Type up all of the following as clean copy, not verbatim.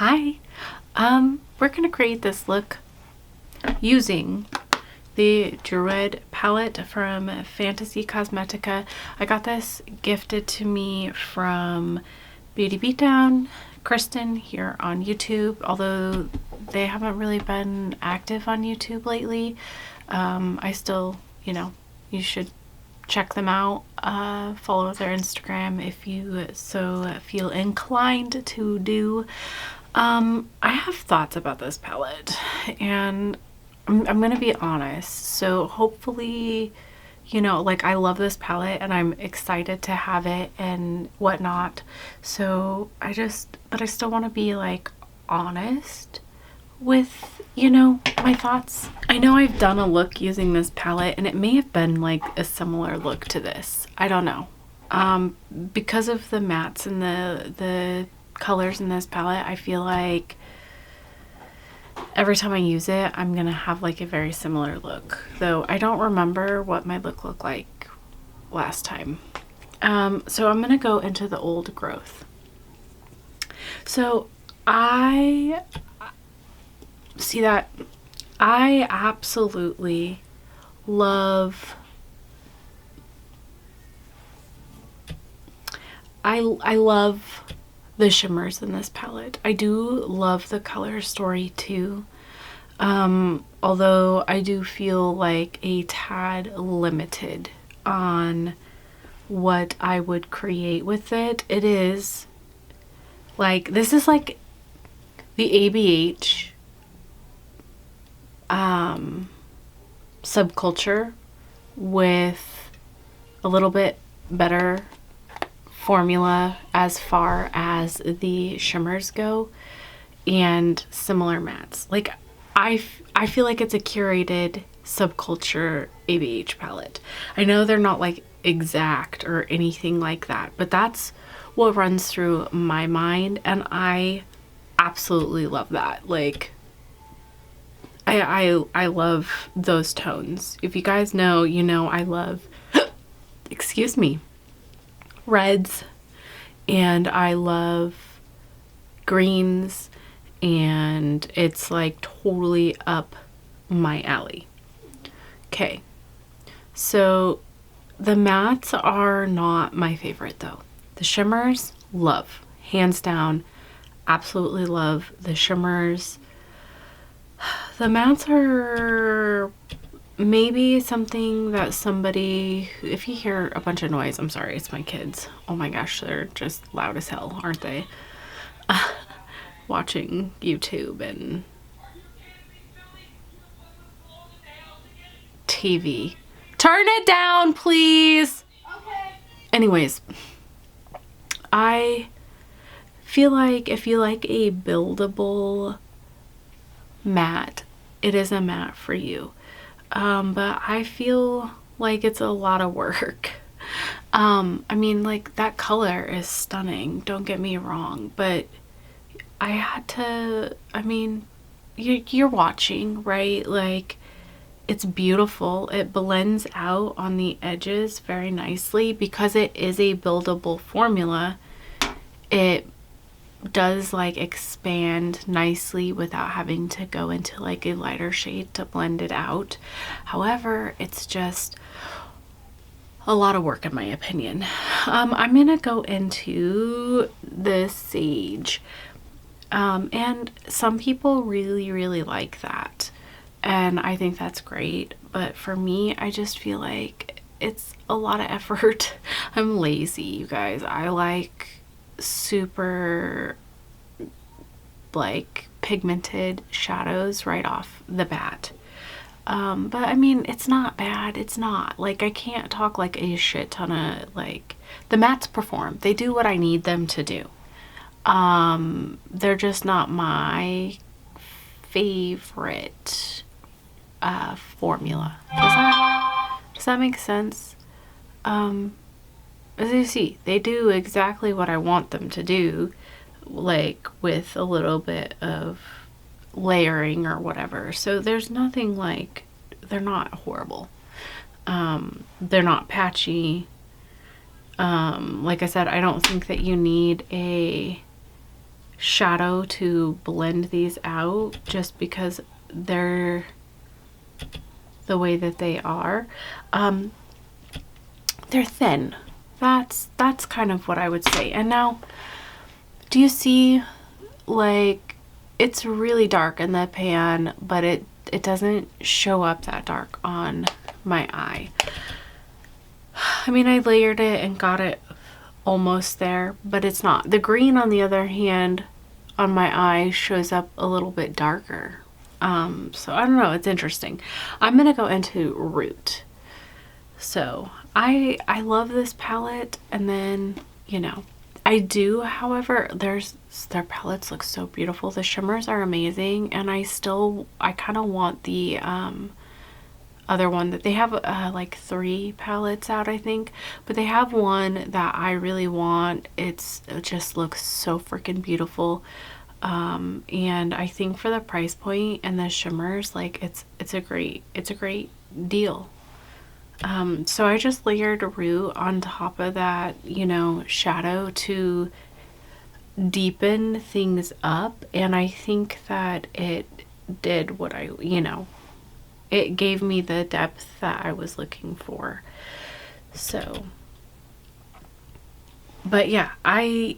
Hi, we're gonna create this look using the Druid palette from Fantasy Cosmetica. I got this gifted to me from Beauty Beatdown, Kristen here on YouTube, although they haven't really been active on YouTube lately. I still, you should check them out, follow their Instagram if you so feel inclined to do. I have thoughts about this palette, and I'm gonna be honest. So hopefully, I love this palette and I'm excited to have it and whatnot. So but I still want to be honest with, my thoughts. I know I've done a look using this palette and it may have been a similar look to this. I don't know. Because of the mattes and the colors in this palette, I feel like every time I use it, I'm gonna have a very similar look, though I don't remember what my look looked like last time. So I'm gonna go into the old growth. So I see that I absolutely love I love the shimmers in this palette. I do love the color story too, although I do feel like a tad limited on what I would create with it. It is this is the ABH subculture with a little bit better formula as far as the shimmers go and similar mattes. I feel like it's a curated subculture ABH palette. I know they're not exact or anything like that, but that's what runs through my mind, and I absolutely love that. I love those tones. If you guys know, I love excuse me, reds, and I love greens, and it's totally up my alley. Okay, so the mattes are not my favorite though. The shimmers, love, hands down, absolutely love the shimmers. The mattes are maybe something that somebody, if you hear a bunch of noise, I'm sorry, it's my kids. Oh my gosh, they're just loud as hell, aren't they? Watching YouTube and TV. Turn it down, please. Okay. Anyways, I feel like if you like a buildable matte, it is a matte for you. But I feel like it's a lot of work. I mean, that color is stunning, don't get me wrong, but I had to, you're watching, right? It's beautiful. It blends out on the edges very nicely because it is a buildable formula. It does expand nicely without having to go into a lighter shade to blend it out. However, it's just a lot of work in my opinion. I'm gonna go into the sage, and some people really like that, and I think that's great, but for me, I just feel like it's a lot of effort. I'm lazy, you guys. I like super pigmented shadows right off the bat, but I mean, it's not bad. It's not I can't talk a shit ton of the mattes perform. They do what I need them to do. They're just not my favorite formula. Does that make sense? As you see, they do exactly what I want them to do, with a little bit of layering or whatever. So there's nothing they're not horrible. They're not patchy. Like I said, I don't think that you need a shadow to blend these out just because they're the way that they are. They're thin. That's kind of what I would say. And now, do you see, like, it's really dark in the pan, but it doesn't show up that dark on my eye. I mean, I layered it and got it almost there, but it's not. The green, on the other hand, on my eye shows up a little bit darker. So I don't know, it's interesting. I'm gonna go into Root. So I love this palette, and then, you know, I do, however, their palettes look so beautiful. The shimmers are amazing, and I kind of want the other one that they have, like 3 palettes out, I think, but they have one that I really want. It just looks so freaking beautiful. And I think for the price point and the shimmers, like, it's a great deal. So I just layered Root on top of that, you know, shadow to deepen things up, and I think that it did what it gave me the depth that I was looking for. So, but yeah, I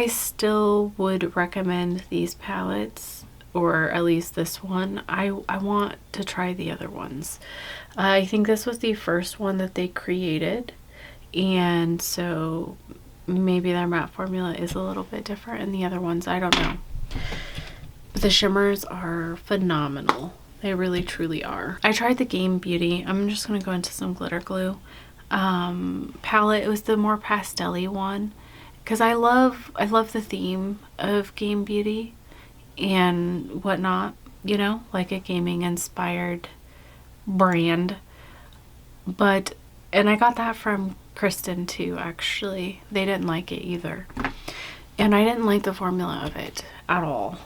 still would recommend these palettes, or at least this one. I want to try the other ones. I think this was the first one that they created, and so maybe their matte formula is a little bit different in the other ones. I don't know. But the shimmers are phenomenal. They really truly are. I tried the Game Beauty. I'm just gonna go into some glitter glue palette. It was the more pastel-y one, because I love the theme of Game Beauty and whatnot, you know, like a gaming inspired brand. And I got that from Kristen too, actually. They didn't like it either, and I didn't like the formula of it at all.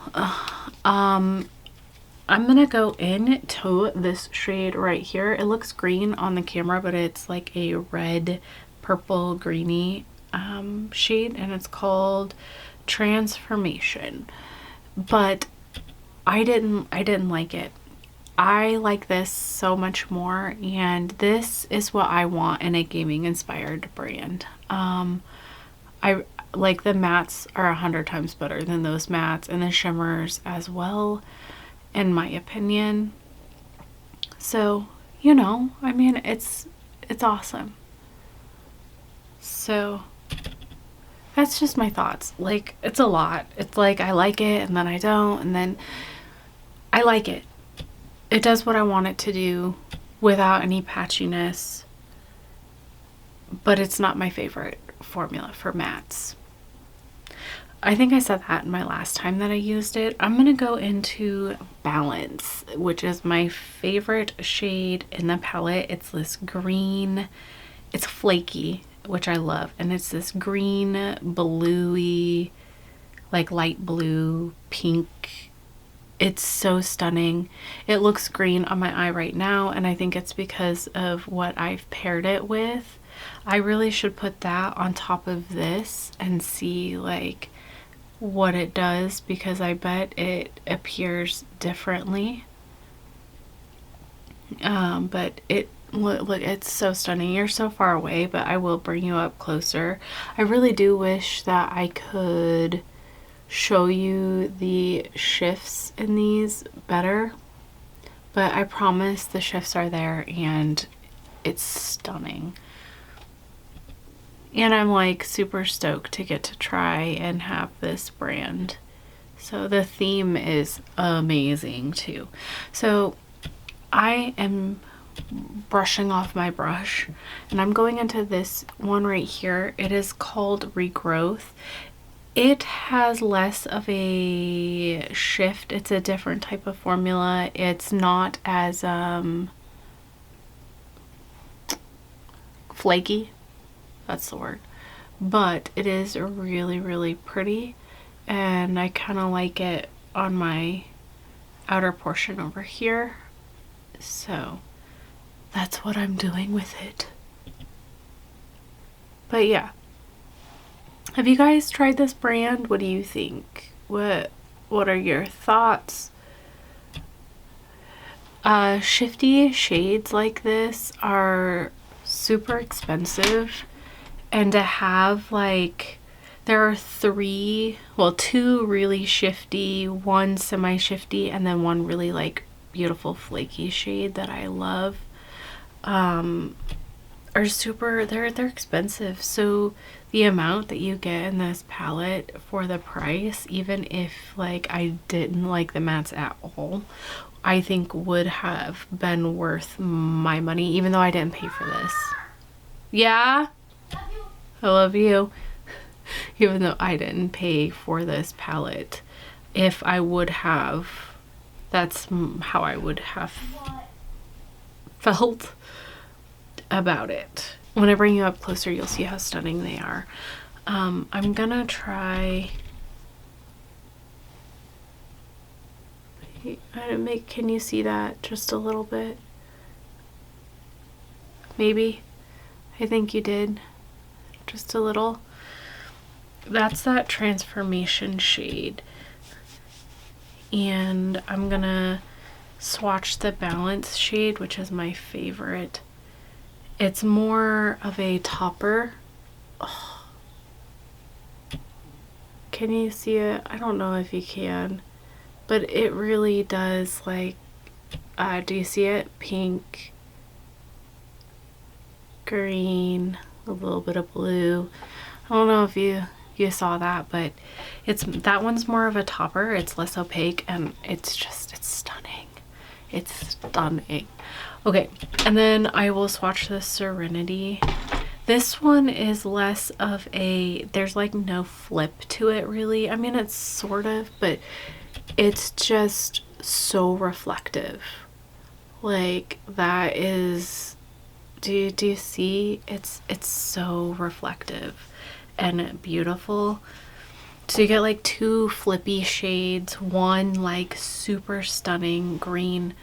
I'm gonna go into this shade right here. It looks green on the camera, but it's like a red purple greeny shade, and it's called Transformation. But I didn't like it. I like this so much more, and this is what I want in a gaming inspired brand. I like the mattes are 100 times better than those mattes, and the shimmers as well, in my opinion. So, you know, I mean, it's awesome. So that's just my thoughts. Like, it's a lot. It's like I like it, and then I don't, and then I like it. It does what I want it to do without any patchiness, but it's not my favorite formula for mattes. I think I said that in my last time that I used it. I'm gonna go into Balance, which is my favorite shade in the palette. It's this green, it's flaky, which I love, and it's this green, bluey, like light blue, pink. It's so stunning. It looks green on my eye right now, and I think it's because of what I've paired it with. I really should put that on top of this and see like what it does, because I bet it appears differently. But look, it's so stunning. You're so far away, but I will bring you up closer. I really do wish that I could show you the shifts in these better, but I promise the shifts are there, and it's stunning. And I'm like super stoked to get to try and have this brand. So the theme is amazing too. So I am brushing off my brush, and I'm going into this one right here. It is called Regrowth. It has less of a shift. It's a different type of formula. It's not as flaky. That's the word. But it is really, really pretty, and I kind of like it on my outer portion over here. So that's what I'm doing with it. But yeah, Have you guys tried this brand? What do you think? What are your thoughts? Shifty shades like this are super expensive, and to have like, there are two really shifty, one semi-shifty, and then one really like beautiful flaky shade that I love, are super, they're expensive. So the amount that you get in this palette for the price, even if like I didn't like the mattes at all, I think would have been worth my money, even though I didn't pay for this. Yeah? I love you. Even though I didn't pay for this palette, if I would have, that's how I would have felt about it. When I bring you up closer, you'll see how stunning they are. I'm gonna try, can you see that just a little bit? Maybe. I think you did. Just a little. That's that transformation shade. And I'm gonna swatch the balance shade, which is my favorite. It's more of a topper. Oh. Can you see it? I don't know if you can, but it really does, like, do you see it? Pink, green, a little bit of blue. I don't know if you saw that, but that one's more of a topper. It's less opaque, and it's stunning. It's stunning. Okay, and then I will swatch the Serenity. This one is less of a, there's like no flip to it really. I mean, it's sort of, but it's just so reflective. Like, that is, do you see? It's so reflective and beautiful. So you get like two flippy shades, one like super stunning green,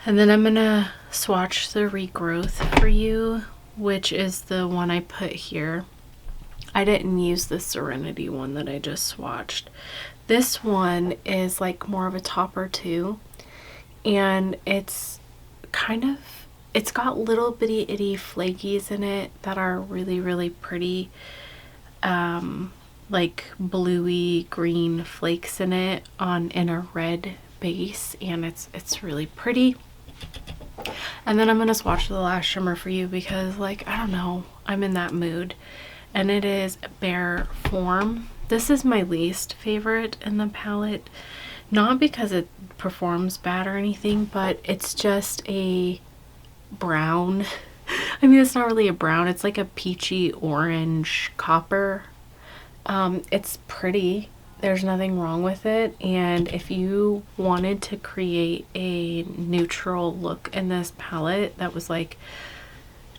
and then I'm gonna swatch the Regrowth for you, which is the one I put here. I didn't use the Serenity one that I just swatched. This one is like more of a topper too, and it's got little bitty itty flakies in it that are really, really pretty, like bluey green flakes in it in a red base, and it's really pretty. And then I'm gonna swatch the last shimmer for you because, like, I don't know, I'm in that mood, and it is Bare Form. This is my least favorite in the palette, not because it performs bad or anything, but it's just a brown. I mean, it's not really a brown, it's like a peachy orange copper. It's pretty, there's nothing wrong with it, and if you wanted to create a neutral look in this palette that was like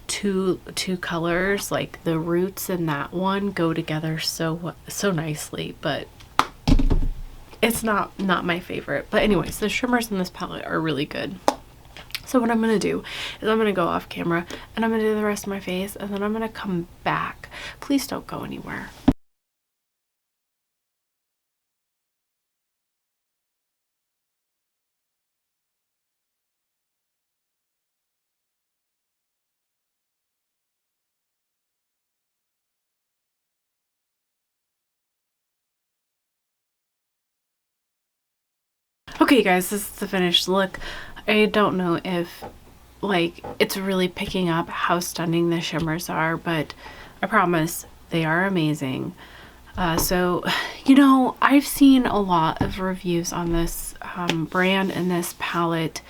two colors, like the roots and that one go together so nicely, but it's not my favorite. But anyways, the shimmers in this palette are really good. So what I'm gonna do is I'm gonna go off camera and I'm gonna do the rest of my face, and then I'm gonna come back. Please don't go anywhere. Okay guys, this is the finished look. I don't know if like it's really picking up how stunning the shimmers are, but I promise they are amazing. So, you know, I've seen a lot of reviews on this brand and this palette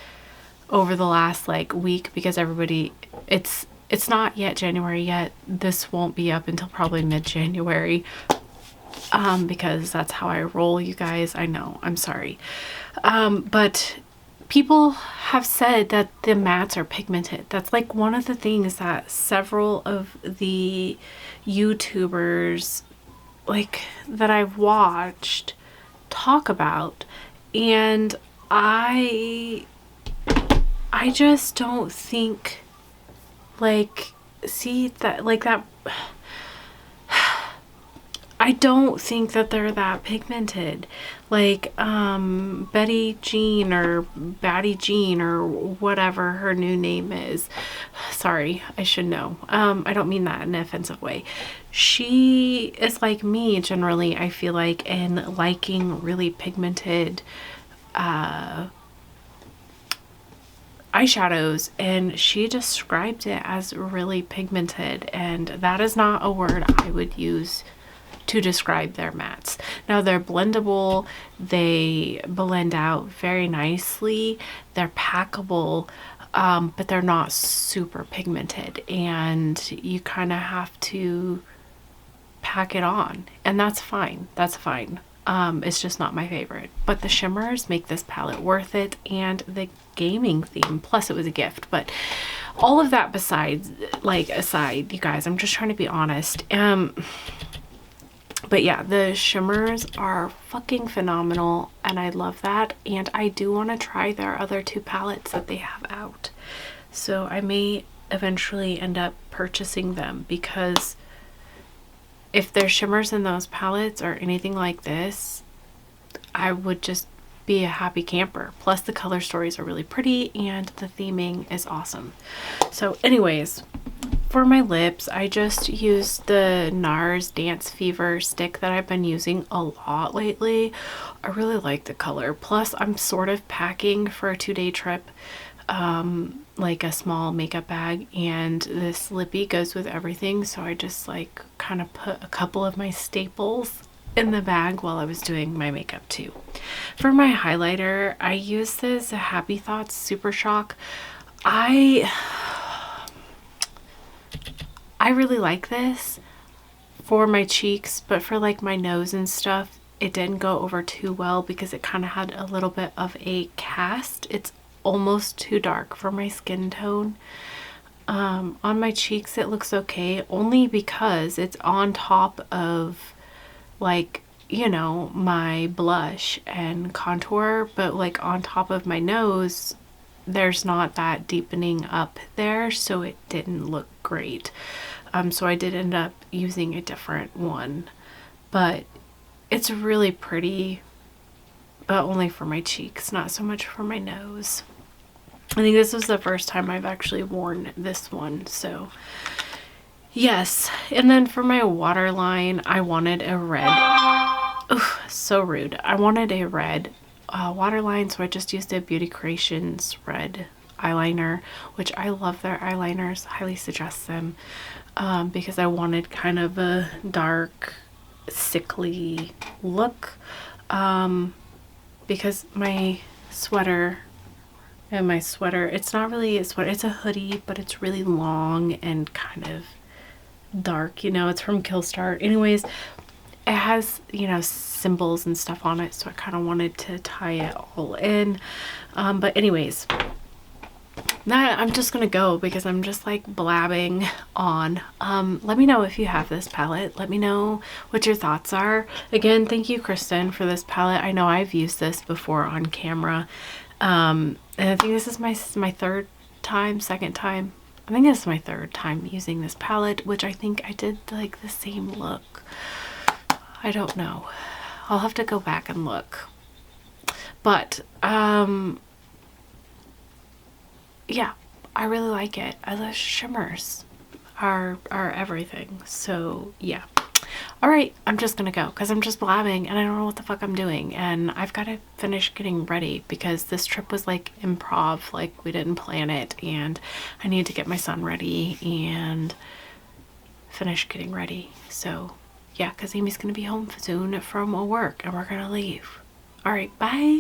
over the last like week, because everybody, it's not yet January yet. This won't be up until probably mid-January. Because that's how I roll, you guys. I know, I'm sorry. But people have said that the mattes are pigmented. That's like one of the things that several of the YouTubers like that I've watched talk about, and I just don't think, like, see that, like, that I don't think that they're that pigmented. Like Betty Jean or Batty Jean or whatever her new name is. Sorry, I should know. I don't mean that in an offensive way. She is like me generally, I feel like, in liking really pigmented eyeshadows, and she described it as really pigmented, and that is not a word I would use to describe their mattes. Now they're blendable, they blend out very nicely, they're packable, but they're not super pigmented, and you kind of have to pack it on, and that's fine. That's fine. It's just not my favorite, but the shimmers make this palette worth it, and the gaming theme, plus it was a gift. But all of that besides, like, aside, you guys, I'm just trying to be honest. But yeah, the shimmers are fucking phenomenal, and I love that, and I do want to try their other 2 palettes that they have out, so I may eventually end up purchasing them, because if there's shimmers in those palettes or anything like this, I would just be a happy camper. Plus the color stories are really pretty, and the theming is awesome. So anyways, for my lips, I just used the NARS Dance Fever stick that I've been using a lot lately. I really like the color. Plus I'm sort of packing for a 2-day trip, like a small makeup bag, and this lippy goes with everything, so I just like kind of put a couple of my staples in the bag while I was doing my makeup too. For my highlighter, I used this Happy Thoughts Super Shock. I really like this for my cheeks, but for like my nose and stuff, it didn't go over too well because it kind of had a little bit of a cast. It's almost too dark for my skin tone. On my cheeks it looks okay, only because it's on top of, like, you know, my blush and contour, but like on top of my nose there's not that deepening up there, so it didn't look great. So I did end up using a different one, but it's really pretty, but only for my cheeks, not so much for my nose. I think this was the first time I've actually worn this one, so yes. And then for my waterline, I wanted a red. Oh, so rude. I wanted a red waterline, so I just used a Beauty Creations red eyeliner, which I love their eyeliners. Highly suggest them, because I wanted kind of a dark, sickly look, because my sweater, it's not really a sweater, it's a hoodie, but it's really long and kind of dark, you know. It's from Killstar. Anyways, it has, you know, symbols and stuff on it, so I kind of wanted to tie it all in. But anyways, that I'm just gonna go because I'm just like blabbing on. Let me know if you have this palette. Let me know what your thoughts are. Again, thank you, Kristen, for this palette. I know I've used this before on camera, and I think this is my second time. I think this is my 3rd time using this palette, which I think I did like the same look. I don't know. I'll have to go back and look. But yeah, I really like it. I love shimmers are everything. So yeah. All right, I'm just gonna go because I'm just blabbing and I don't know what the fuck I'm doing, and I've got to finish getting ready because this trip was like improv, like we didn't plan it, and I need to get my son ready and finish getting ready. So yeah, because Amy's gonna be home soon from work and we're gonna leave. All right, bye.